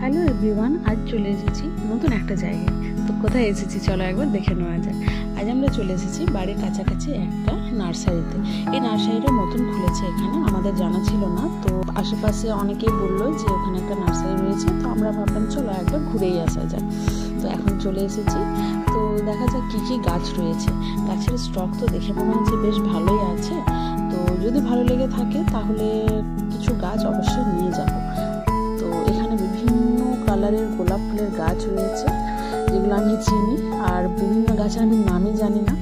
Hello everyone, আজ চলে এসেছি নতুন একটা জায়গায়। তো কোথায় এসেছি চলো একবার দেখে নেওয়া যাক। আজ আমরা চলে এসেছি বাড়ির কাছাকাছি একটা নার্সারিতে। এই নার্সারিটা নতুন খুলেছে, এখানে আমাদের জানা ছিল না। তো আশেপাশে অনেকেই বললো যে ওখানে একটা নার্সারি রয়েছে, তো আমরা ভাবলাম চলো একবার ঘুরেই আসা যাক। তো এখন চলে এসেছি, তো দেখা যাক কী কী গাছ রয়েছে। গাছের স্টক তো দেখে মনে হচ্ছে বেশ ভালোই আছে। তো যদি ভালো লেগে থাকে তাহলে কিছু গাছ অবশ্যই নিয়ে যাবো। তো এখানে বিভিন্ন কালারের গোলাপ ফুলের গাছ রয়েছে, যেগুলো আমি চিনি, আর বিভিন্ন গাছের আমি নামই জানি না।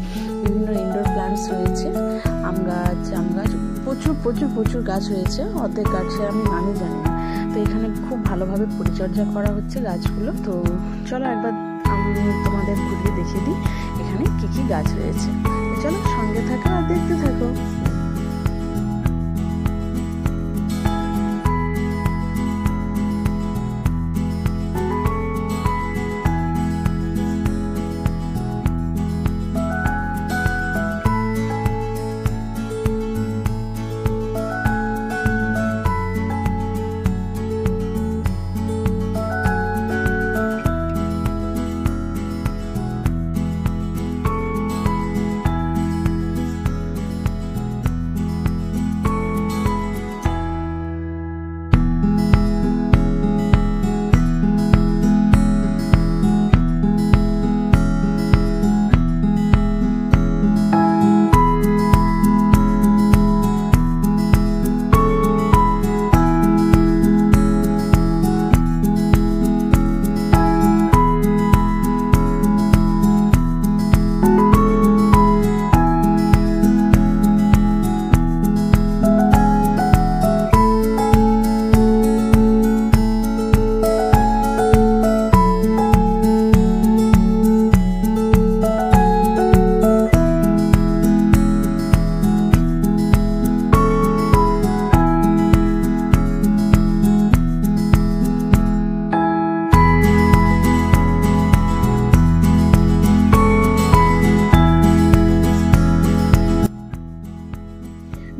বিভিন্ন ইনডোর প্ল্যান্টস রয়েছে, আম গাছ, জাম গাছ, প্রচুর প্রচুর প্রচুর গাছ রয়েছে। অর্ধেক গাছের আমি নামই জানি না। তো এখানে খুব ভালোভাবে পরিচর্যা করা হচ্ছে গাছগুলো। তো চলো একবার আমি তোমাদের ঘুরিয়ে দেখিয়ে দিই এখানে কী কী গাছ রয়েছে। চলো সঙ্গে থাকো আর দেখতে থাকো।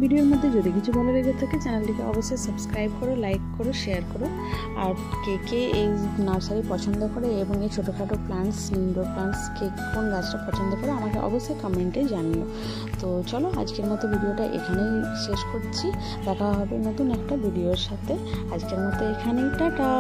ভিডিওর মধ্যে যদি কিছু ভালো লেগে থাকে চ্যানেলটিকে অবশ্যই সাবস্ক্রাইব করো, লাইক করো, শেয়ার করো। আর কে কে এই নার্সারি পছন্দ করে এবং এই ছোটোখাটো প্ল্যান্টস, ইনডোর প্ল্যান্টস, কে কোন গাছটা পছন্দ করে আমাকে অবশ্যই কমেন্টে জানিও। তো চলো আজকের মতো ভিডিওটা এখানেই শেষ করছি। দেখা হবে নতুন একটা ভিডিওর সাথে। আজকের মতো এখানেই, টাটা।